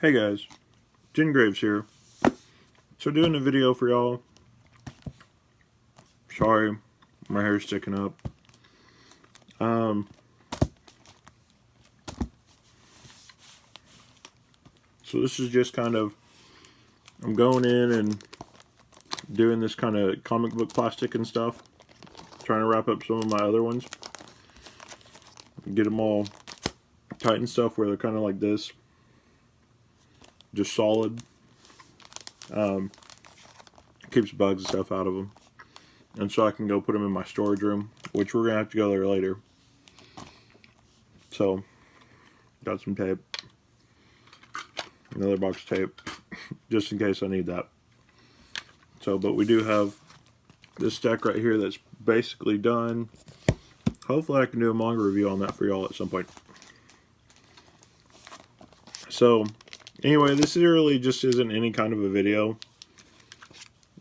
Hey guys, Jen Graves here. So doing a video for y'all. Sorry, my hair's sticking up. So this is just kind of, I'm going in and doing this kind of comic book plastic and stuff. Trying to wrap up some of my other ones. Get them all tight and stuff where they're kind of like this. Just solid. Keeps bugs and stuff out of them. And so I can go put them in my storage room, which we're going to have to go there later. So, got some tape. Another box of tape, just in case I need that. So, but we do have this deck right here that's basically done. Hopefully I can do a manga review on that for y'all at some point. So, anyway, this really just isn't any kind of a video.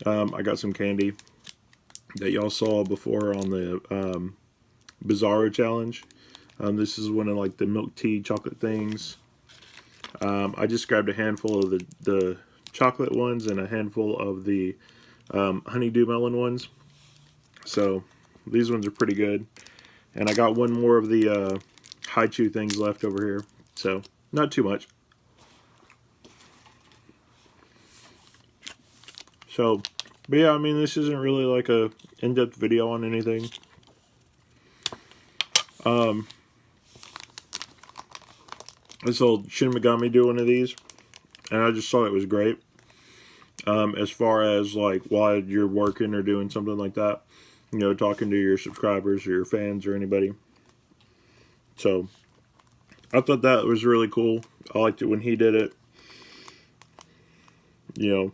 I got some candy that y'all saw before on the Bizarro challenge. This is one of like the milk tea chocolate things. I just grabbed a handful of the chocolate ones and a handful of the honeydew melon ones. So these ones are pretty good. And I got one more of the high chew things left over here. So not too much. So, but yeah, I mean, this isn't really like a in-depth video on anything. I saw Shin Megami do one of these, and I just thought it was great. As far as like while you're working or doing something like that, you know, talking to your subscribers or your fans or anybody. So, I thought that was really cool. I liked it when he did it. You know.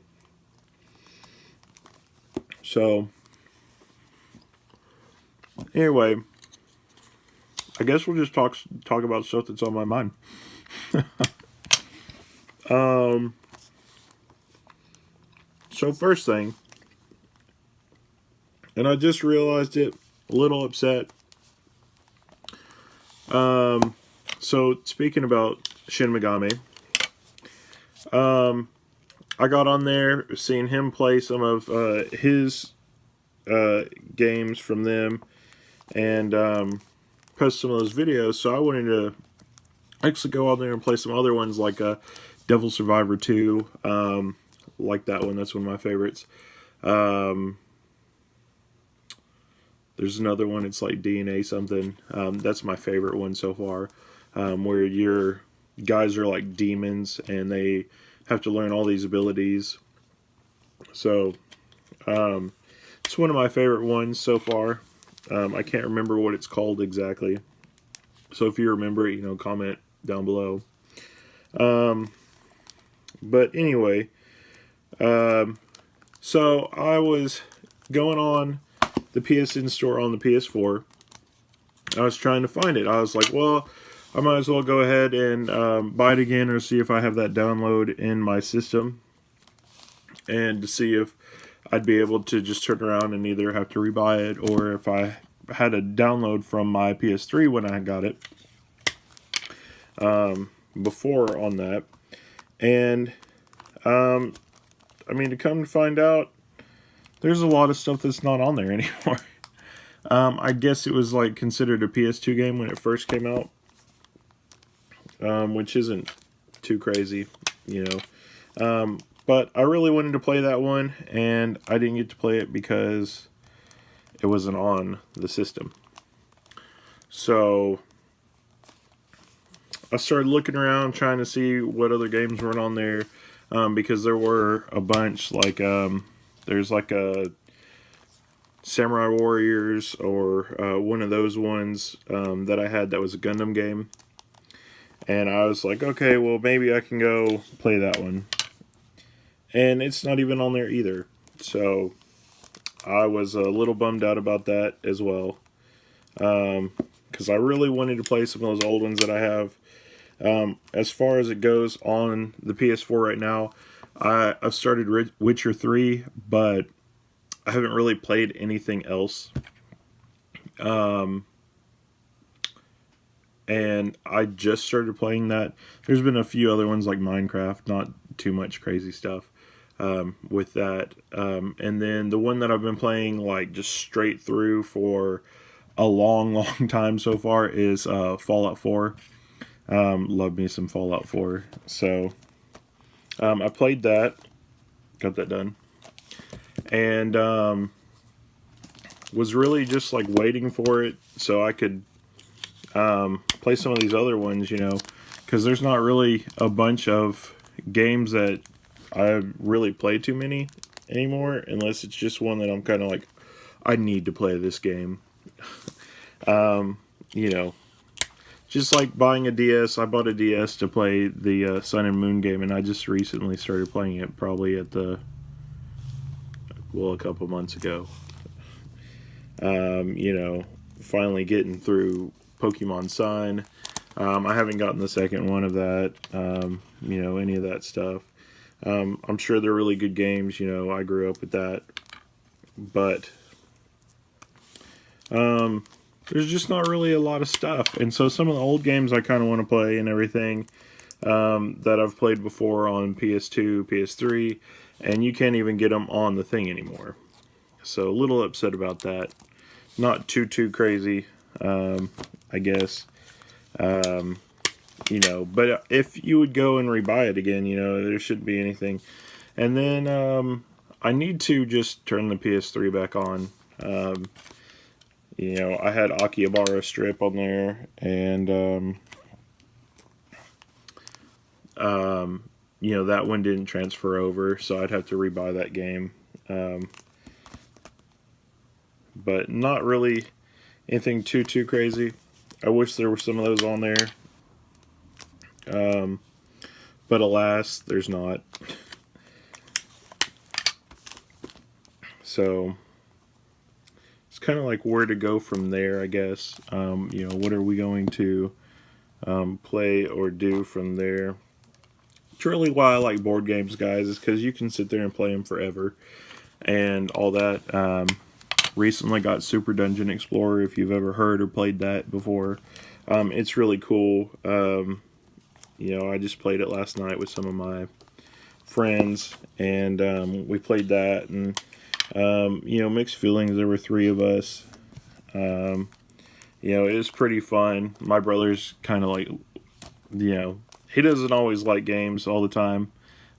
So, anyway, I guess we'll just talk about stuff that's on my mind. So first thing, and I just realized it, a little upset. So speaking about Shin Megami, I got on there, seeing him play some of his games from them, and post some of those videos. So I wanted to actually go on there and play some other ones like Devil Survivor 2. Like that one, that's one of my favorites. There's another one, it's like DNA something. That's my favorite one so far, where your guys are like demons and they have to learn all these abilities. So it's one of my favorite ones so far. I can't remember what it's called exactly, so if you remember it, you know, comment down below. But anyway, so I was going on the PSN store on the PS4. I was trying to find it. I was like, well, I might as well go ahead and buy it again, or see if I have that download in my system, and to see if I'd be able to just turn around and either have to rebuy it, or if I had a download from my PS3 when I got it before on that. And I mean, to come to find out, there's a lot of stuff that's not on there anymore. I guess it was like considered a PS2 game when it first came out, which isn't too crazy, you know. But I really wanted to play that one, and I didn't get to play it because it wasn't on the system. So I started looking around, trying to see what other games weren't on there, because there were a bunch. Like there's like a Samurai Warriors, or one of those ones that I had that was a Gundam game. And I was like, okay, well, maybe I can go play that one. And it's not even on there either. So I was a little bummed out about that as well. Because I really wanted to play some of those old ones that I have. As far as it goes on the PS4 right now, I've started Witcher 3, but I haven't really played anything else. and I just started playing that. There's been a few other ones like Minecraft, not too much crazy stuff with that. And then the one that I've been playing like just straight through for a long, long time so far is Fallout 4. Love me some Fallout 4. So I played that, got that done, and was really just like waiting for it so I could play some of these other ones, you know, because there's not really a bunch of games that I really play too many anymore, unless it's just one that I'm kind of like, I need to play this game. You know, just like buying a DS. I bought a DS to play the Sun and Moon game, and I just recently started playing it, probably at a couple months ago. You know, finally getting through Pokemon Sun. I haven't gotten the second one of that, you know, any of that stuff. I'm sure they're really good games, you know, I grew up with that, but there's just not really a lot of stuff, and so some of the old games I kind of want to play and everything, that I've played before on PS2, PS3, and you can't even get them on the thing anymore. So a little upset about that. Not too crazy, I guess. You know, but if you would go and rebuy it again, you know, there shouldn't be anything. And then I need to just turn the PS3 back on. You know, I had Akihabara Strip on there, and you know, that one didn't transfer over, so I'd have to rebuy that game. But not really anything too crazy. I wish there were some of those on there. But alas, there's not. So it's kind of like where to go from there, I guess. You know, what are we going to play or do from there? It's really why I like board games, guys, is because you can sit there and play them forever and all that. Recently got Super Dungeon Explorer, if you've ever heard or played that before. It's really cool. You know, I just played it last night with some of my friends, and we played that, and you know, mixed feelings. There were 3 of us. You know, it was pretty fun. My brother's kind of like, you know, he doesn't always like games all the time.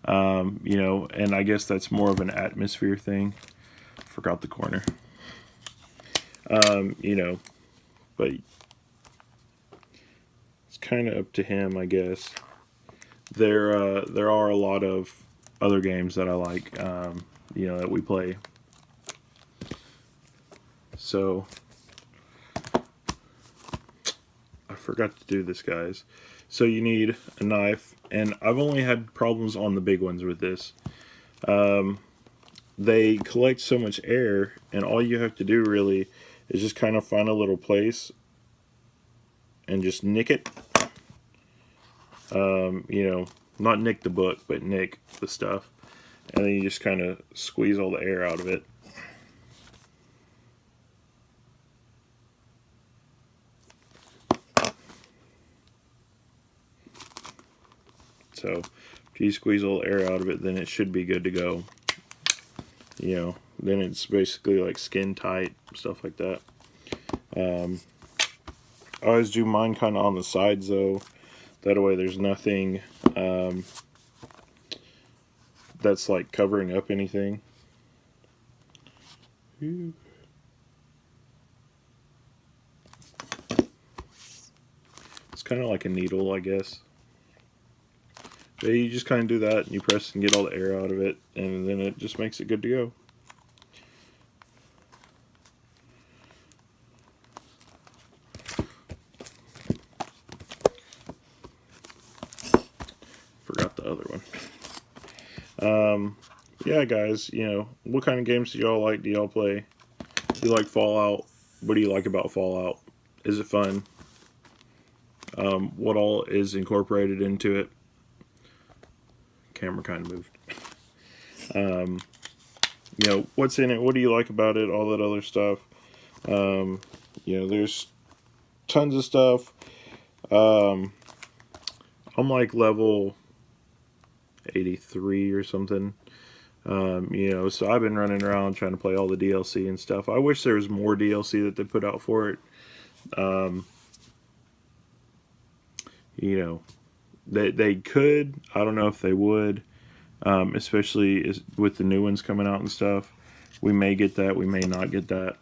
You know, and I guess that's more of an atmosphere thing. Forgot the corner. You know, but it's kind of up to him, I guess. There are a lot of other games that I like, you know, that we play. So I forgot to do this, guys. So you need a knife, and I've only had problems on the big ones with this. They collect so much air, and all you have to do really is just kind of find a little place and just nick it. You know, not nick the book, but nick the stuff. And then you just kind of squeeze all the air out of it. So, if you squeeze all the air out of it, then it should be good to go. You know, then it's basically like skin tight, stuff like that. I always do mine kind of on the sides though. That way there's nothing that's like covering up anything. It's kind of like a needle, I guess. But you just kind of do that, and you press and get all the air out of it, and then it just makes it good to go. Forgot the other one. Yeah, guys, you know, what kind of games do y'all like? Do y'all play? Do you like Fallout? What do you like about Fallout? Is it fun? What all is incorporated into it? Camera kind of moved. You know, what's in it? What do you like about it? All that other stuff. You know, there's tons of stuff. Um, I'm like level 83 or something. So I've been running around trying to play all the DLC and stuff. I wish there was more DLC that they put out for it. Um, you know, they could. I don't know if they would, especially with the new ones coming out and stuff. We may get that. We may not get that.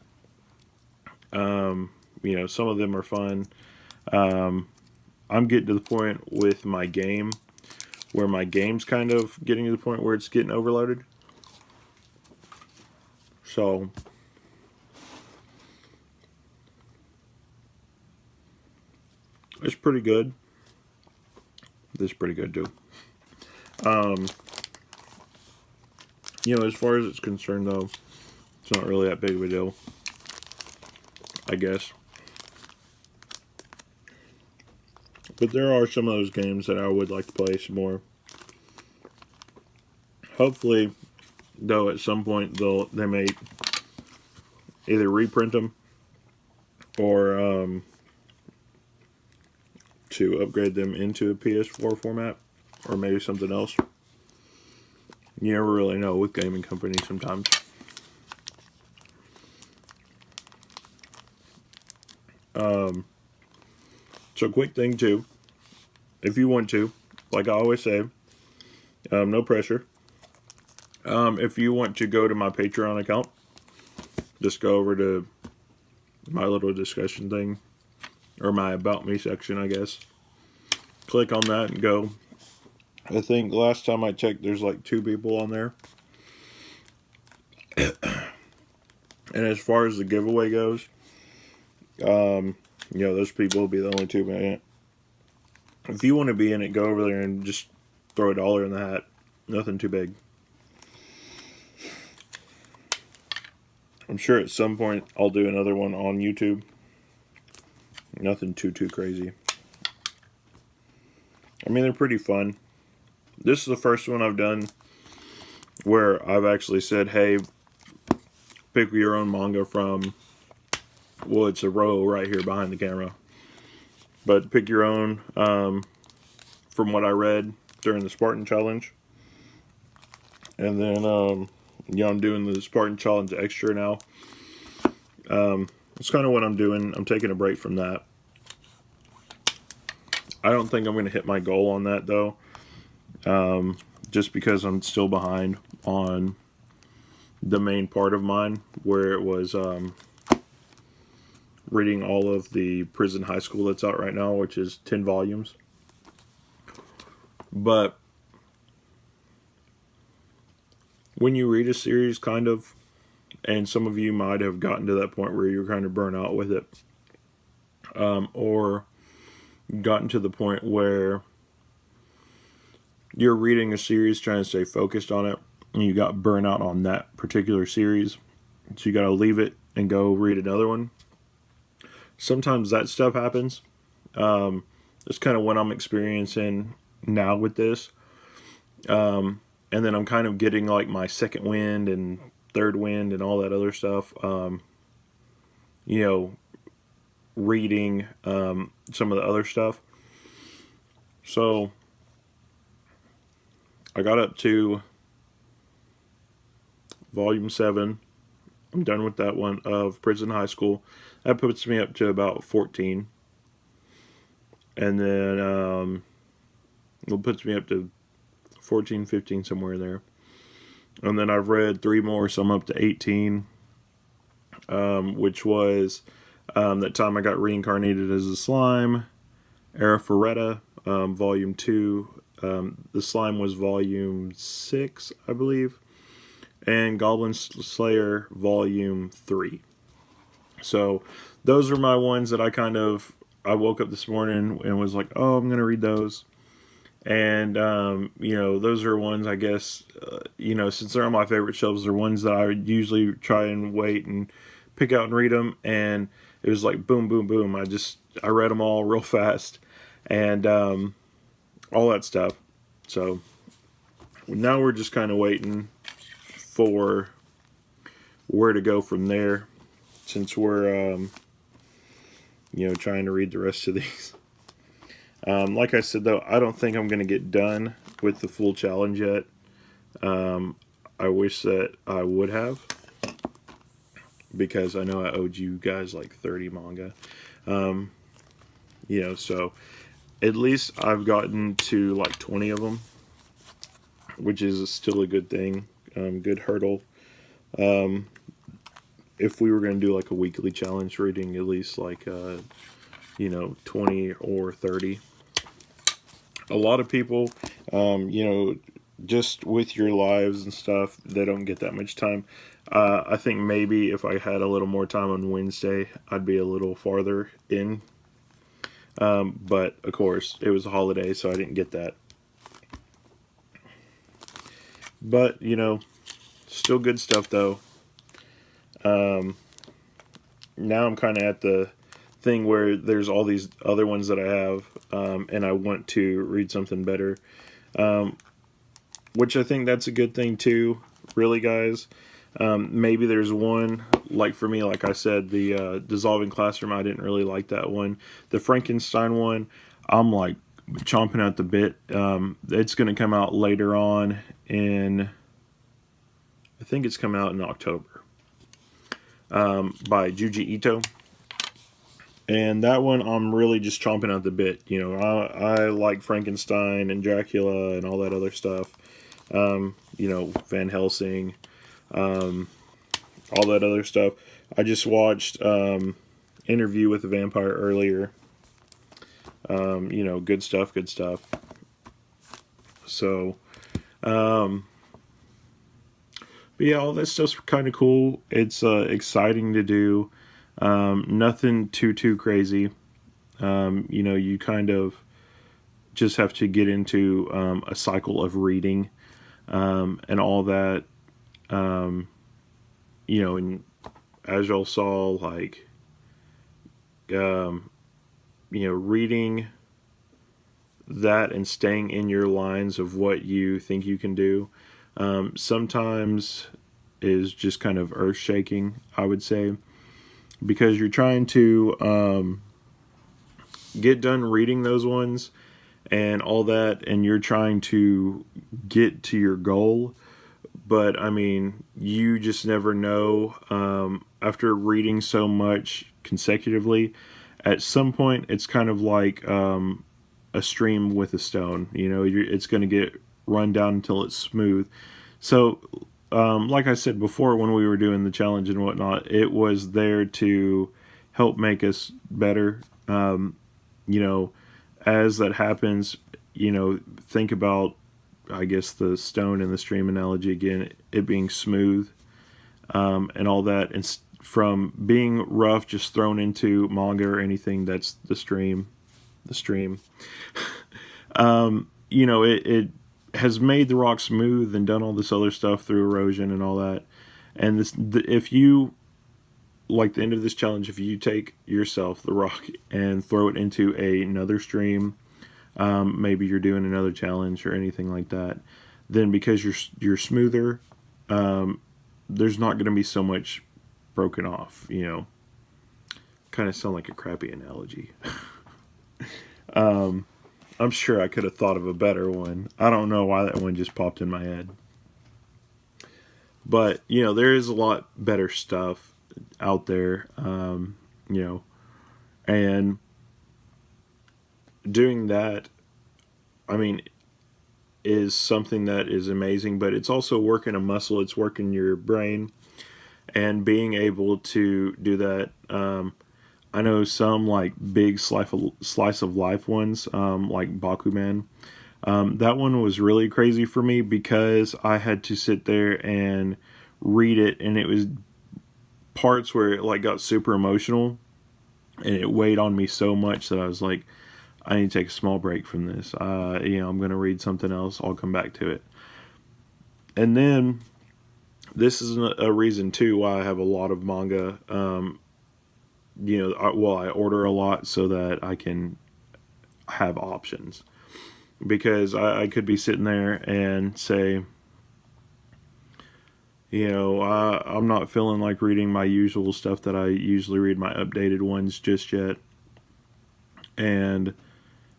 Some of them are fun. I'm getting to the point with my game where my game's kind of getting to the point where it's getting overloaded. So it's pretty good. This is pretty good too. Um, as far as it's concerned though, it's not really that big of a deal, I guess. But there are some of those games that I would like to play some more. Hopefully, though, at some point they may either reprint them or to upgrade them into a PS4 format or maybe something else. You never really know with gaming companies sometimes. So quick thing too, if you want to, like I always say, no pressure. If you want to go to my Patreon account, just go over to my little discussion thing, or my About Me section, I guess. Click on that and go. I think last time I checked, there's like 2 people on there. And as far as the giveaway goes, those people will be the only 2 in it. If you want to be in it, go over there and just throw $1 in the hat. Nothing too big. I'm sure at some point I'll do another one on YouTube. Nothing too crazy. I mean, they're pretty fun. This is the first one I've done where I've actually said, hey, pick your own manga from, well, it's a row right here behind the camera. But pick your own from what I read during the Spartan Challenge. And then, I'm doing the Spartan Challenge Extra now. It's kind of what I'm doing. I'm taking a break from that. I don't think I'm going to hit my goal on that, though. Just because I'm still behind on the main part of mine, where it was reading all of the Prison High School that's out right now, which is 10 volumes. But when you read a series, kind of, and some of you might have gotten to that point where you're kind of burnt out with it, or gotten to the point where you're reading a series trying to stay focused on it, and you got burnt out on that particular series, so you got to leave it and go read another one. Sometimes that stuff happens. That's kind of what I'm experiencing now with this. And then I'm kind of getting like my second wind and third wind and all that other stuff. Reading some of the other stuff. So I got up to volume 7. I'm done with that one of Prison High School. That puts me up to about 14. And then it puts me up to 14, 15, somewhere there. And then I've read 3 more, so I'm up to 18. Which was that time I got reincarnated as a slime. Arifureta, volume 2. The slime was volume 6, I believe. And Goblin Slayer, volume 3. So those are my ones that I woke up this morning and was like, oh, I'm going to read those. And, those are ones, I guess, since they're on my favorite shelves, they're ones that I usually try and wait and pick out and read them. And it was like, boom, boom, boom. I read them all real fast and all that stuff. So now we're just kind of waiting for where to go from there, since we're, trying to read the rest of these. Like I said, though, I don't think I'm going to get done with the full challenge yet. I wish that I would have, because I know I owed you guys like 30 manga. So at least I've gotten to like 20 of them, which is still a good thing. Good hurdle. If we were going to do like a weekly challenge, reading at least like 20 or 30. A lot of people, just with your lives and stuff, they don't get that much time. I think maybe if I had a little more time on Wednesday, I'd be a little farther in. But of course, it was a holiday, so I didn't get that. But, still good stuff though. Now I'm kind of at the thing where there's all these other ones that I have, and I want to read something better. Which I think that's a good thing too, really, guys. Maybe there's one, like for me, like I said, the Dissolving Classroom, I didn't really like that one. The Frankenstein one, I'm like chomping at the bit. It's going to come out later on I think it's coming out in October, by Juji Ito. And that one, I'm really just chomping at the bit. I like Frankenstein and Dracula and all that other stuff. Van Helsing, all that other stuff. I just watched Interview with the Vampire earlier. Good stuff, good stuff. So, but yeah, all that stuff's kind of cool. It's exciting to do. Nothing too crazy. You kind of just have to get into a cycle of reading, and all that. And as y'all saw, like, reading that and staying in your lines of what you think you can do, sometimes is just kind of earth-shaking, I would say, because you're trying to get done reading those ones and all that, and you're trying to get to your goal. But, I mean, you just never know. After reading so much consecutively, at some point, it's kind of like a stream with a stone. It's going to get run down until it's smooth. So, like I said before, when we were doing the challenge and whatnot, it was there to help make us better. As that happens, think about, I guess, the stone and the stream analogy again, it being smooth, and all that, and from being rough, just thrown into manga or anything that's the stream. It has made the rock smooth and done all this other stuff through erosion and all that. And if you, like the end of this challenge, if you take yourself, the rock, and throw it into another stream, maybe you're doing another challenge or anything like that, then because you're smoother, there's not going to be so much broken off. Kind of sound like a crappy analogy. I'm sure I could have thought of a better one. I don't know why that one just popped in my head. But, there is a lot better stuff out there, and doing that, I mean, is something that is amazing, but it's also working a muscle, it's working your brain, and being able to do that. I know some like big slice of life ones, like Bakuman. That one was really crazy for me because I had to sit there and read it, and it was parts where it like got super emotional, and it weighed on me so much that I was like, I need to take a small break from this. I'm going to read something else. I'll come back to it. And then this is a reason too why I have a lot of manga. I order a lot so that I can have options, because I could be sitting there and say, I'm not feeling like reading my usual stuff that I usually read, my updated ones, just yet. And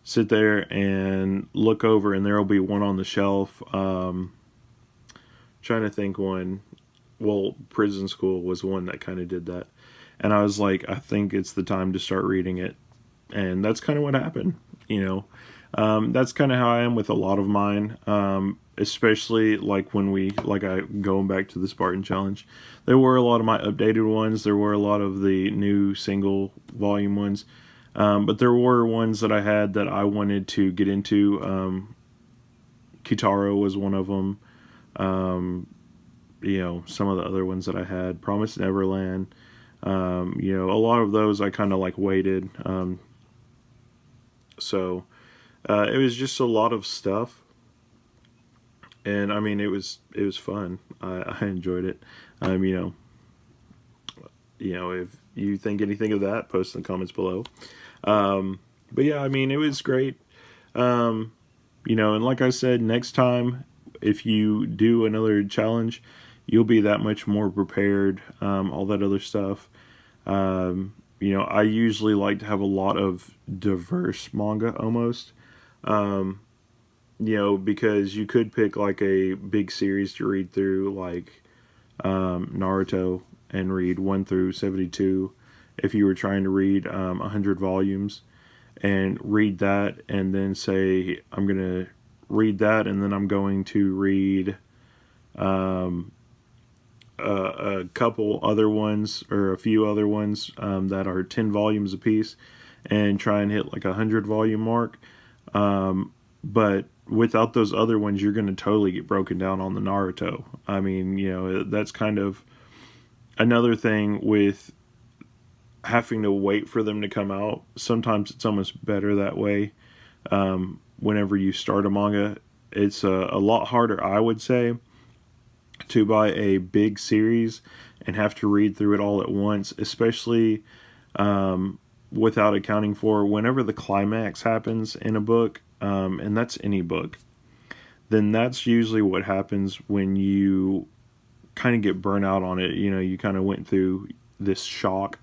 sit there and look over, and there will be one on the shelf. Trying to think one. Well, Prison School was one that kind of did that. And I was like, I think it's the time to start reading it. And that's kind of what happened, you know. That's kind of how I am with a lot of mine. Especially like I going back to the Spartan Challenge. There were a lot of my updated ones. There were a lot of the new single volume ones. But there were ones that I had that I wanted to get into. Kitaro was one of them. You know, some of the other ones that I had, Promised Neverland. You know, a lot of those I kind of like waited. So it was just a lot of stuff, and I mean it was fun. I enjoyed it. You know, if you think anything of that, post in the comments below. But yeah, I mean it was great. You know, and like I said, next time if you do another challenge, you'll be that much more prepared. All that other stuff. You know, I usually like to have a lot of diverse manga almost. You know, because you could pick like a big series to read through, like Naruto, and read 1 through 72 if you were trying to read 100 volumes, and read that and then say, I'm going to read that and then I'm going to read a couple other ones, or a few other ones that are 10 volumes apiece, and try and hit like a 100-volume mark. But without those other ones, you're going to totally get broken down on the Naruto. I mean, you know, that's kind of another thing with having to wait for them to come out. Sometimes it's almost better that way. Whenever you start a manga, it's a lot harder, I would say, to buy a big series and have to read through it all at once, especially without accounting for whenever the climax happens in a book, and that's any book, then that's usually what happens when you kind of get burnt out on it. You know, you kind of went through this shock,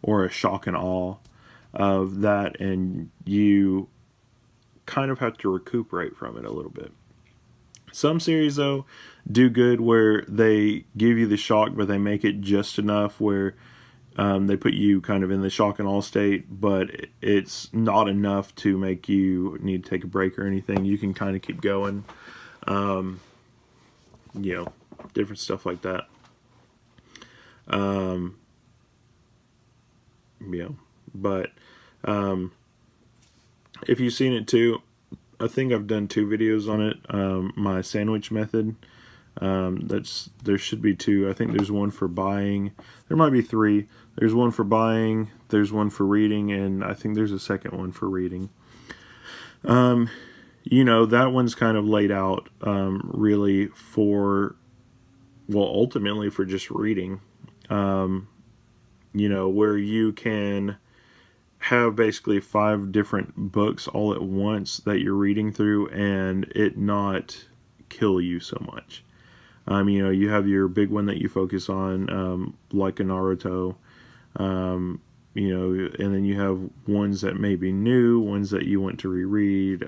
or a shock and awe of that, and you kind of have to recuperate from it a little bit. Some series, though, do good where they give you the shock, but they make it just enough where they put you kind of in the shock and awe state, but it's not enough to make you need to take a break or anything. You can kind of keep going. You know, different stuff like that. You know, but if you've seen it too, I think I've done 2 videos on it. My sandwich method. There should be 2. I think there's one for buying. There might be 3. There's one for buying. There's one for reading, and I think there's a second one for reading. You know, that one's kind of laid out really for, well, ultimately for just reading. You know, where you can have basically 5 different books all at once that you're reading through, and it not kill you so much. You know, you have your big one that you focus on, like a Naruto, you know, and then you have ones that may be new, ones that you want to reread,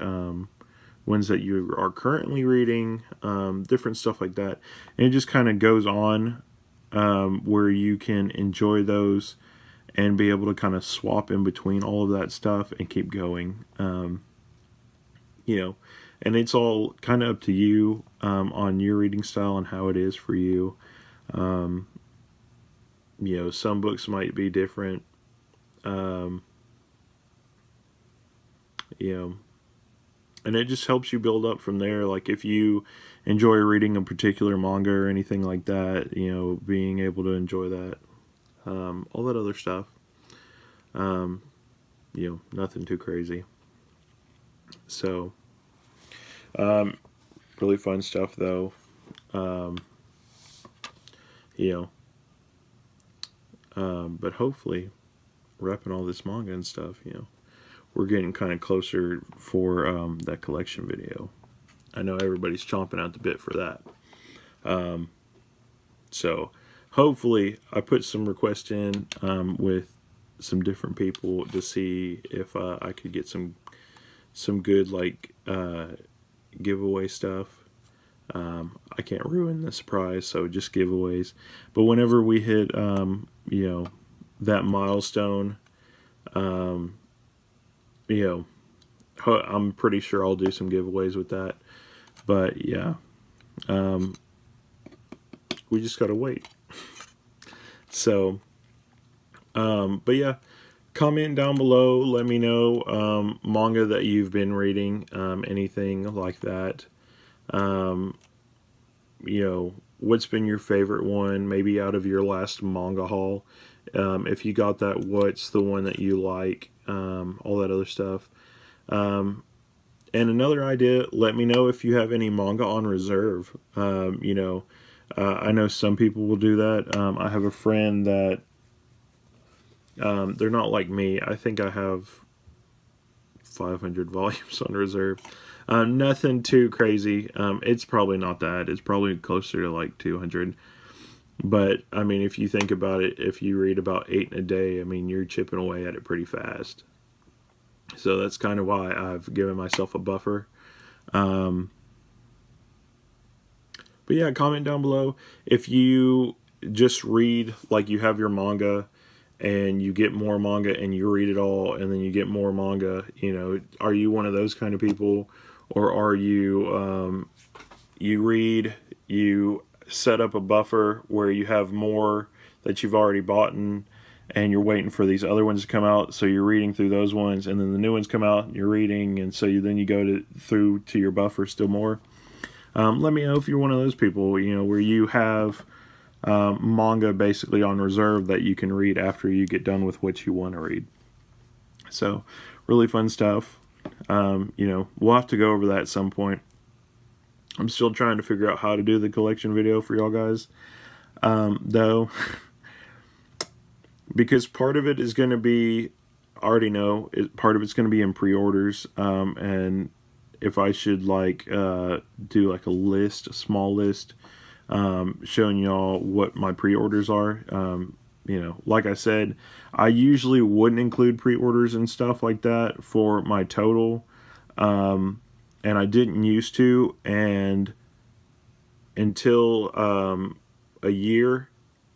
ones that you are currently reading, different stuff like that. And it just kind of goes on, where you can enjoy those and be able to kind of swap in between all of that stuff and keep going. You know, and it's all kind of up to you on your reading style and how it is for you. You know, some books might be different. You know, and it just helps you build up from there. Like if you enjoy reading a particular manga or anything like that, you know, being able to enjoy that. All that other stuff. You know, nothing too crazy. So, really fun stuff though. You know, but hopefully, repping all this manga and stuff, you know, we're getting kind of closer for that collection video. I know everybody's chomping at the bit for that. So hopefully I put some requests in with some different people to see if I could get some some good like giveaway stuff. I can't ruin the surprise, so just giveaways. But whenever we hit, that milestone, you know, I'm pretty sure I'll do some giveaways with that. But yeah, we just gotta wait. So, but yeah, comment down below. Let me know manga that you've been reading, anything like that. What's been your favorite one, maybe out of your last manga haul. If you got that, what's the one that you like, all that other stuff. And another idea, let me know if you have any manga on reserve. I know some people will do that. I have a friend that, they're not like me. I think I have 500 volumes on reserve. Nothing too crazy. It's probably not that. It's probably closer to like 200. But, I mean, if you think about it, if you read about 8 in a day, I mean, you're chipping away at it pretty fast. So that's kind of why I've given myself a buffer. But yeah, comment down below. If you just read, like you have your manga, and you get more manga and you read it all, and then you get more manga, are you one of those kind of people? Or are you, you read, you set up a buffer where you have more that you've already bought and you're waiting for these other ones to come out, so you're reading through those ones, and then the new ones come out and you're reading, and so then you go through to your buffer still more. Let me know if you're one of those people, where you have manga basically on reserve that you can read after you get done with what you want to read. So, really fun stuff. We'll have to go over that at some point. I'm still trying to figure out how to do the collection video for y'all guys, though, because part of it is going to be, I already know, part of it's going to be in pre-orders, and if I should do like a list, a small list, showing y'all what my pre-orders are. Like I said, I usually wouldn't include pre-orders and stuff like that for my total, and I didn't used to, and until a year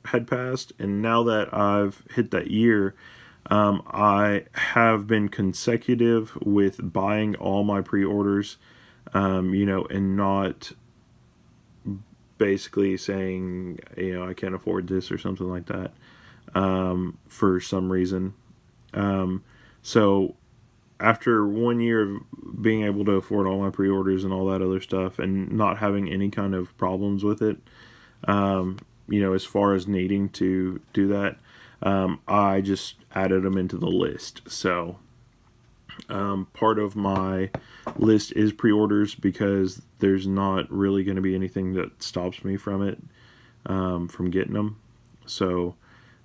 had passed, and now that I've hit that year, I have been consecutive with buying all my pre-orders, and not basically saying, I can't afford this or something like that, for some reason. So after 1 year of being able to afford all my pre-orders and all that other stuff and not having any kind of problems with it, as far as needing to do that, I just added them into the list. So part of my list is pre-orders because there's not really going to be anything that stops me from it, from getting them. So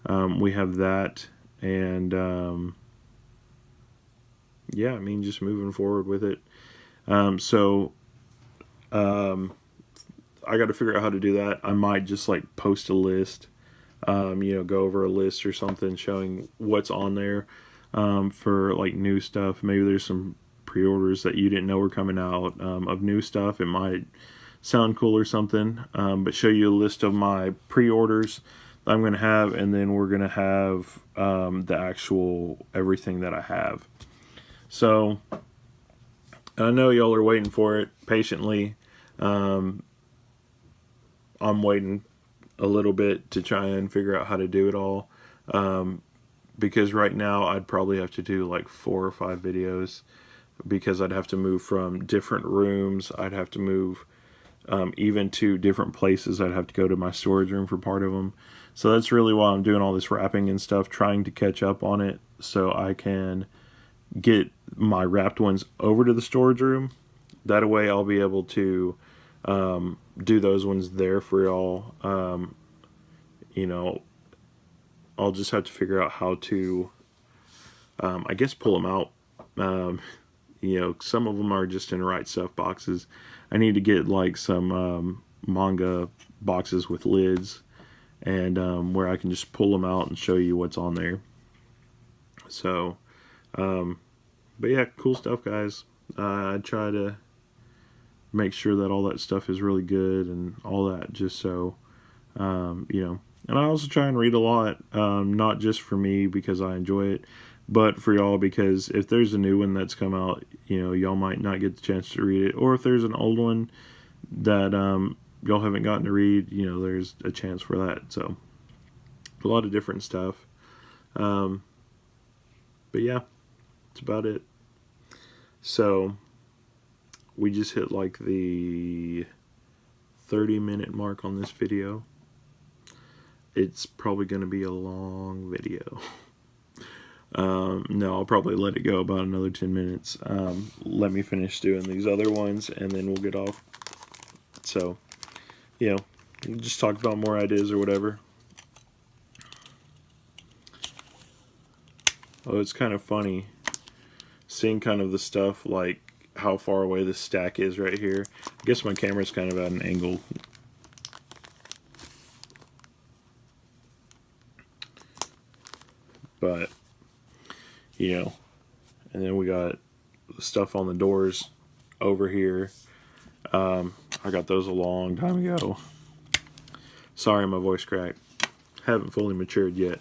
we have that, and yeah, I mean, just moving forward with it. I got to figure out how to do that. I might just post a list, go over a list or something showing what's on there, for new stuff. Maybe there's some pre-orders that you didn't know were coming out, of new stuff. It might sound cool or something, but show you a list of my pre-orders that I'm going to have, and then we're going to have the actual everything that I have. So I know y'all are waiting for it patiently. I'm waiting a little bit to try and figure out how to do it all, because right now I'd probably have to do 4 or 5 videos, because I'd have to move from different rooms. I'd have to move even to different places. I'd have to go to my storage room for part of them. So that's really why I'm doing all this wrapping and stuff, trying to catch up on it so I can get my wrapped ones over to the storage room. That way I'll be able to do those ones there for y'all. I'll just have to figure out how to, I guess, pull them out. Some of them are just in Right Stuff boxes. I need to get some manga boxes with lids, and where I can just pull them out and show you what's on there. So, but yeah, cool stuff, guys. I try to make sure that all that stuff is really good and all that, just so, you know. And I also try and read a lot, not just for me because I enjoy it, but for y'all, because if there's a new one that's come out, you know, y'all might not get the chance to read it. Or if there's an old one that y'all haven't gotten to read, you know, there's a chance for that. So, a lot of different stuff. But yeah, that's about it. So, we just hit like the 30-minute mark on this video. It's probably going to be a long video. No, I'll probably let it go about another 10 minutes. Let me finish doing these other ones, and then we'll get off. So, you know, we'll just talk about more ideas or whatever. Oh, it's kind of funny seeing kind of the stuff, like how far away this stack is right here. I guess my camera's kind of at an angle. But, you know, and then we got the stuff on the doors over here. I got those a long time ago. Sorry, my voice cracked. Haven't fully matured yet.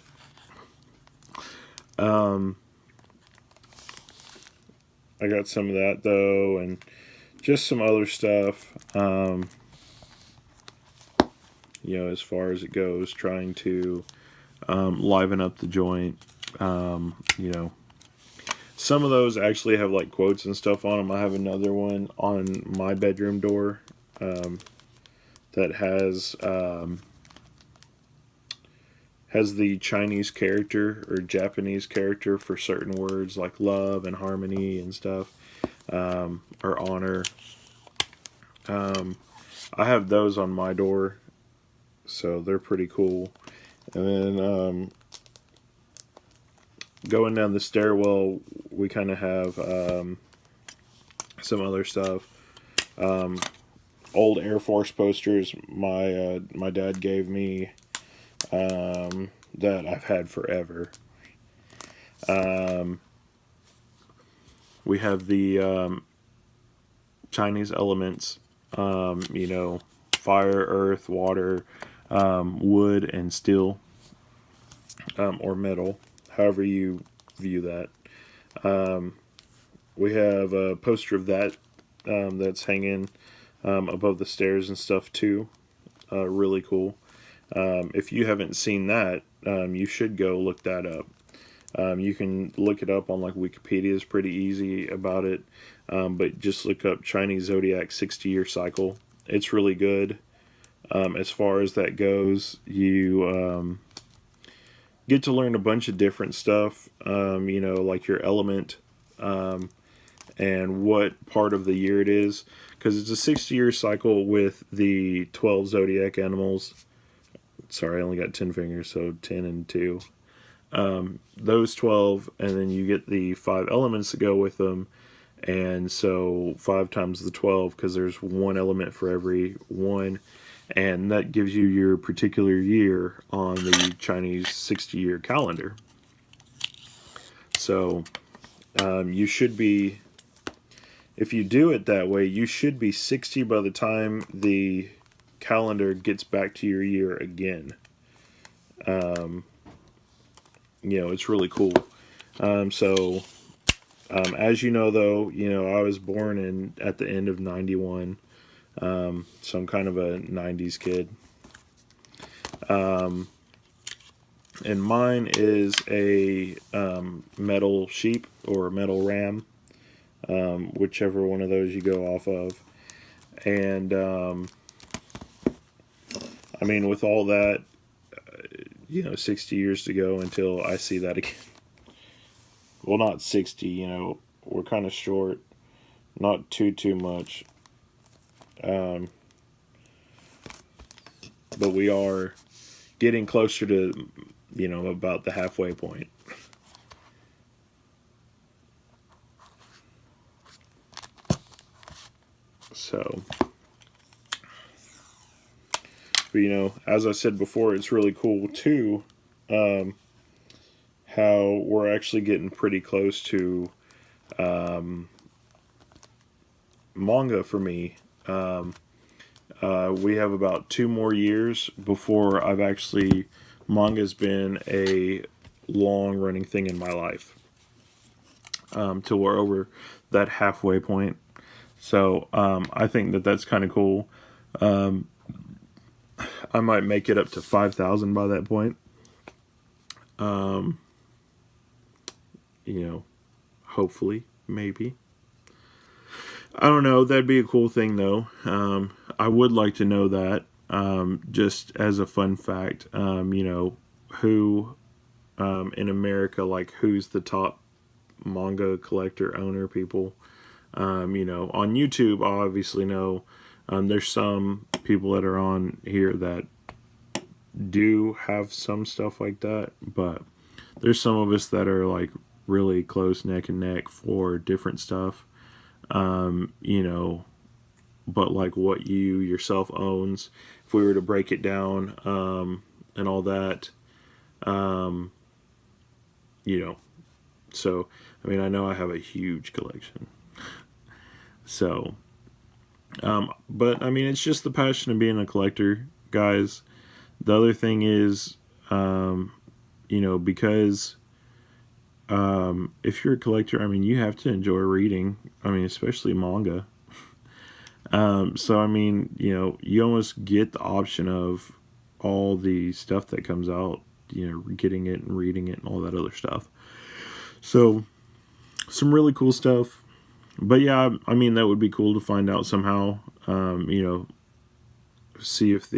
I got some of that though, and just some other stuff. You know, as far as it goes, trying to liven up the joint. You know, some of those actually have like quotes and stuff on them. I have another one on my bedroom door that has the Chinese character or Japanese character for certain words like love and harmony and stuff, or honor. I have those on my door, so they're pretty cool. And then going down the stairwell, we kind of have some other stuff. Old Air Force posters my dad gave me, that I've had forever. We have the Chinese elements, you know, fire, earth, water, wood, and steel, or metal, however you view that. We have a poster of that that's hanging above the stairs and stuff too. Really cool. If you haven't seen that, you should go look that up. You can look it up on like Wikipedia, is pretty easy about it. But just look up Chinese Zodiac 60-year cycle. It's really good. As far as that goes, you get to learn a bunch of different stuff, you know, like your element, and what part of the year it is. Because it's a 60-year cycle with the 12 zodiac animals. Sorry, I only got 10 fingers, so 10 and 2. Those 12, and then you get the 5 elements to go with them. And so 5 times the 12, because there's one element for every one. And that gives you your particular year on the Chinese 60-year calendar. So you should be, if you do it that way, you should be 60 by the time the calendar gets back to your year again. You know, it's really cool. So as you know, though, you know, I was born at the end of 91. So I'm kind of a 90s kid. And mine is a metal sheep or metal ram, whichever one of those you go off of. And I mean, with all that, you know, 60 years to go until I see that again. Well, not 60, you know, we're kind of short, not too much. But we are getting closer to, you know, about the halfway point. So, but you know, as I said before, it's really cool too, how we're actually getting pretty close to manga for me, we have about 2 more years before I've actually, manga's been a long running thing in my life, till we're over that halfway point. So I think that that's kind of cool. I might make it up to 5,000 by that point. You know, hopefully, maybe. I don't know. That'd be a cool thing, though. I would like to know that. Just as a fun fact, who in America, like who's the top manga collector owner people. On YouTube, I obviously know there's some people that are on here that do have some stuff like that, but there's some of us that are like really close neck and neck for different stuff. um, you know, but like what you yourself owns, if we were to break it down, and all that, um, you know, so, I mean, I know I have a huge collection. So, but I mean, it's just the passion of being a collector, guys. The other thing is, because if you're a collector, I mean, you have to enjoy reading. I mean, especially manga. So, I mean, you almost get the option of all the stuff that comes out, getting it and reading it and all that other stuff. So, some really cool stuff. But yeah, I mean, that would be cool to find out somehow. See if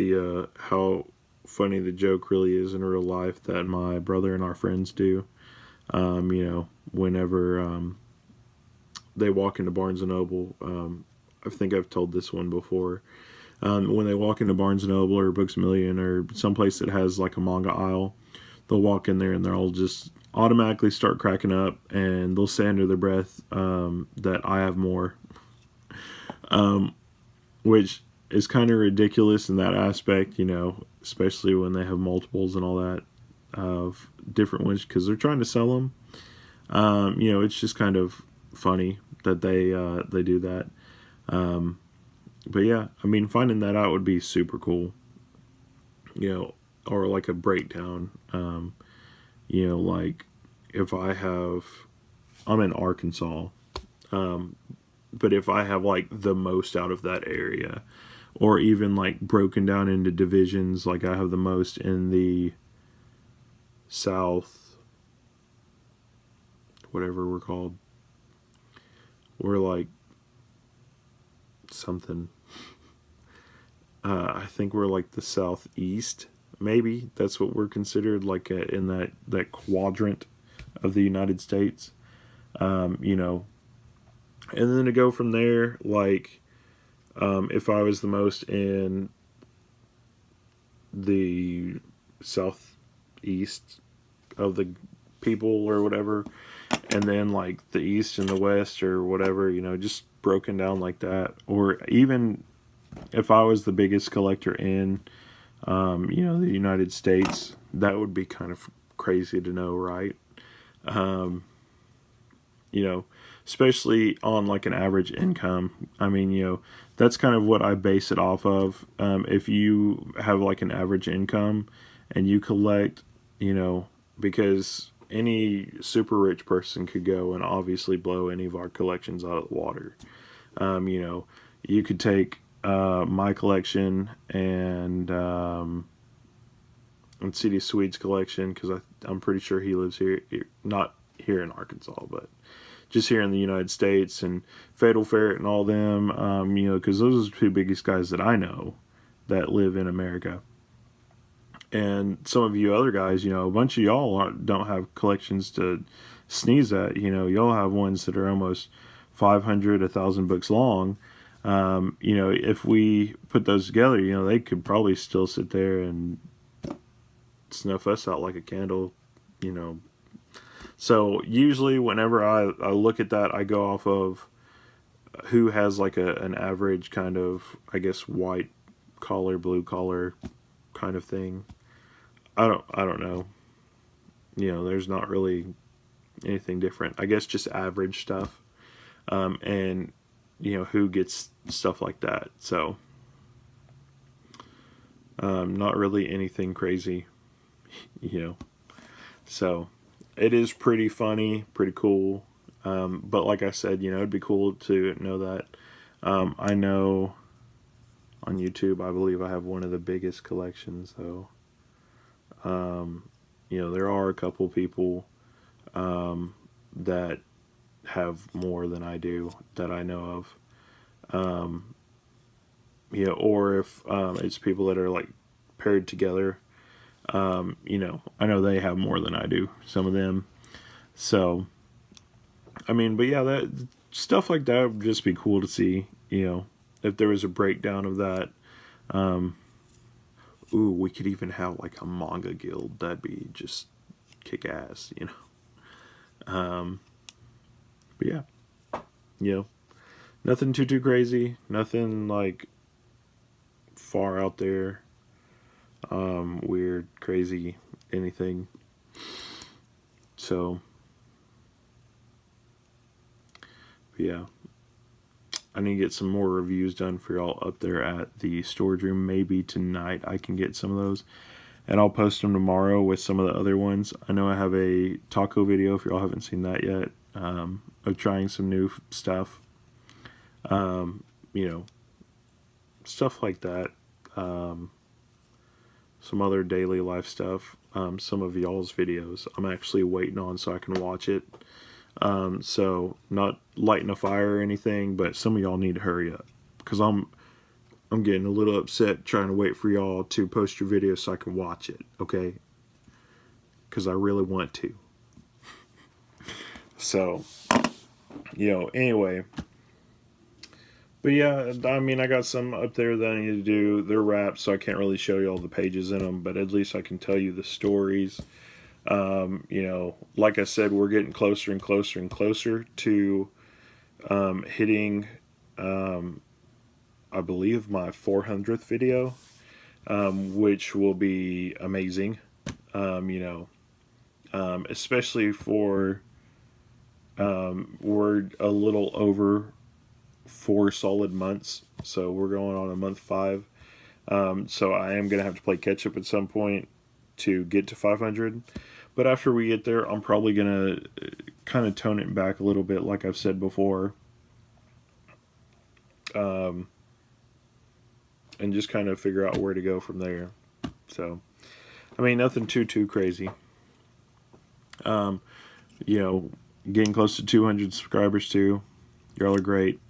how funny the joke really is in real life that my brother and our friends do. Whenever they walk into Barnes and Noble, I think I've told this one before. When they walk into Barnes and Noble or Books A Million or someplace that has like a manga aisle, they'll walk in there and they'll just automatically start cracking up, and they'll say under their breath that I have more, which is kind of ridiculous in that aspect, especially when they have multiples and all that of different ones because they're trying to sell them. It's just kind of funny that they do that. But yeah, I mean, finding that out would be super cool. Or like a breakdown. Like if I'm in Arkansas, but if I have like the most out of that area, or even like broken down into divisions, like I have the most in the South, whatever we're called, we're like something. I think we're like the Southeast. Maybe that's what we're considered, like in that quadrant of the United States. And then to go from there, like if I was the most in the southeast of the people or whatever, and then like the east and the west or whatever, just broken down like that. Or even if I was the biggest collector in the United States, that would be kind of crazy to know, right? You know, Especially on like an average income. I mean, that's kind of what I base it off of. If you have like an average income and you collect, because any super rich person could go and obviously blow any of our collections out of the water. You could take my collection and CD Swede's collection, because I'm pretty sure he lives here, not here in Arkansas, but just here in the United States, and Fatal Ferret and all them, because those are the two biggest guys that I know that live in America. And some of you other guys, a bunch of y'all don't have collections to sneeze at. Y'all have ones that are almost 500, 1,000 books long. If we put those together, they could probably still sit there and snuff us out like a candle, So usually whenever I look at that, I go off of who has like an average kind of, I guess, white collar, blue collar kind of thing. I don't know. There's not really anything different. I guess just average stuff. And who gets stuff like that. So, not really anything crazy, So, it is pretty funny, pretty cool. But like I said, it'd be cool to know that. I know on YouTube, I believe I have one of the biggest collections, though. There are a couple people that have more than I do that I know of. Or if it's people that are like paired together, I know they have more than I do, some of them. So, but yeah, that stuff like that would just be cool to see, if there was a breakdown of that. We could even have like a manga guild. That'd be just kick ass, But yeah, nothing too crazy, nothing like far out there, weird, crazy, anything. So, yeah, I need to get some more reviews done for y'all up there at the storage room. Maybe tonight I can get some of those, and I'll post them tomorrow with some of the other ones. I know I have a taco video, if y'all haven't seen that yet, of trying some new stuff. Stuff like that. Some other daily life stuff. Some of y'all's videos I'm actually waiting on so I can watch it. So not lighting a fire or anything, but some of y'all need to hurry up, because I'm getting a little upset trying to wait for y'all to post your video so I can watch it, okay? Because I really want to. So, anyway. But yeah, I got some up there that I need to do. They're wrapped, so I can't really show you all the pages in them, but at least I can tell you the stories. Like I said, we're getting closer and closer and closer to hitting, I believe, my 400th video, which will be amazing. Especially for we're a little over 4 solid months, so we're going on a month 5. So I am gonna have to play catch up at some point to get to 500. But after we get there, I'm probably gonna kind of tone it back a little bit, like I've said before, and just kind of figure out where to go from there. So, nothing too crazy. Getting close to 200 subscribers too. Y'all are great.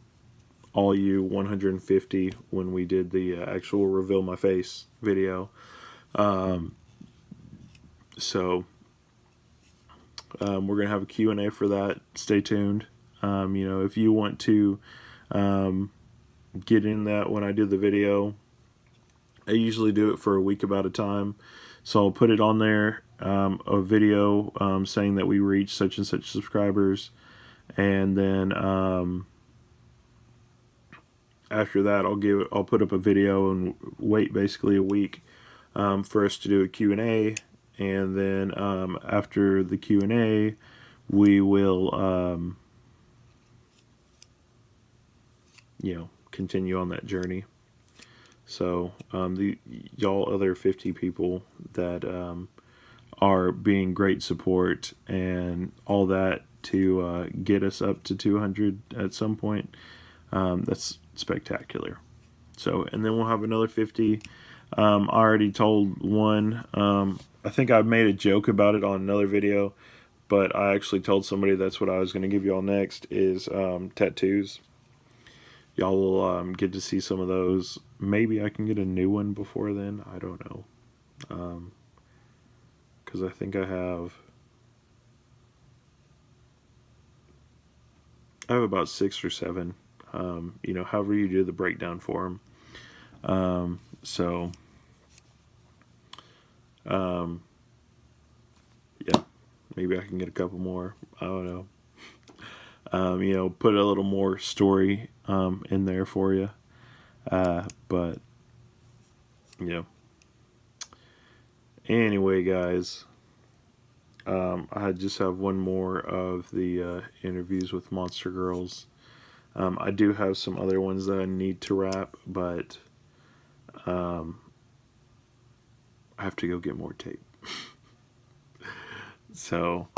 All you 150 when we did the actual reveal my face video. So we're going to have a Q&A for that. Stay tuned. If you want to get in that when I do the video, I usually do it for a week about a time. So I'll put it on there, a video saying that we reached such and such subscribers. And then after that, I'll put up a video and wait basically a week for us to do a Q&A. And then after the Q&A, we will continue on that journey. So the y'all other 50 people that are being great support and all that to get us up to 200 at some point, that's spectacular. So, and then we'll have another 50. I already told one, I think I made a joke about it on another video, but I actually told somebody that's what I was going to give y'all next is tattoos. Y'all will get to see some of those. Maybe I can get a new one before then. I don't know. Because I think I have about 6 or 7. However you do the breakdown for them. Yeah, maybe I can get a couple more. I don't know. Put a little more story in there for you. But anyway, guys, I just have one more of the interviews with Monster Girls I do have some other ones that I need to wrap, but I have to go get more tape. So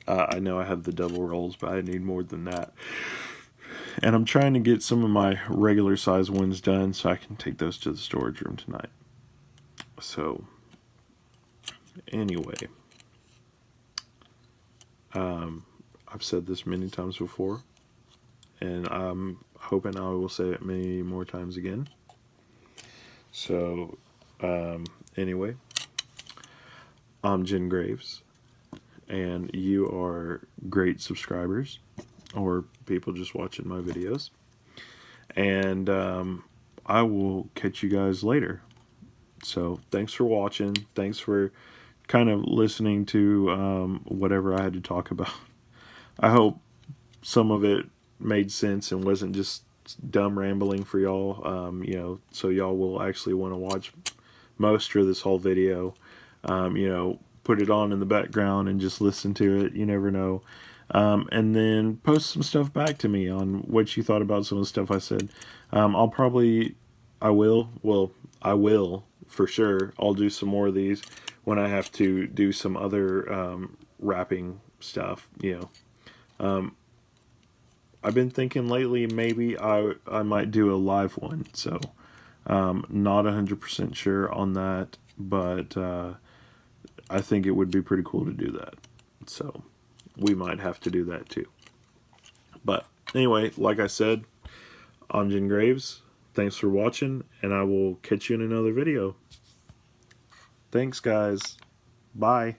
I know I have the double rolls, but I need more than that. And I'm trying to get some of my regular size ones done so I can take those to the storage room tonight. So anyway, I've said this many times before, and I'm hoping I will say it many more times again. So anyway, I'm Jen Graves, and you are great subscribers, or people just watching my videos. And I will catch you guys later. So thanks for watching. Thanks for kind of listening to whatever I had to talk about. I hope some of it made sense and wasn't just dumb rambling for y'all. You know, so y'all will actually want to watch most of this whole video. You know, put it on in the background and just listen to it. You never know. And then post some stuff back to me on what you thought about some of the stuff I said. I will for sure. I'll do some more of these when I have to do some other wrapping stuff, you know. I've been thinking lately maybe I might do a live one, so not 100% sure on that, but I think it would be pretty cool to do that. So we might have to do that too. But anyway, like I said, I'm Jen Graves. Thanks for watching, and I will catch you in another video. Thanks, guys. Bye.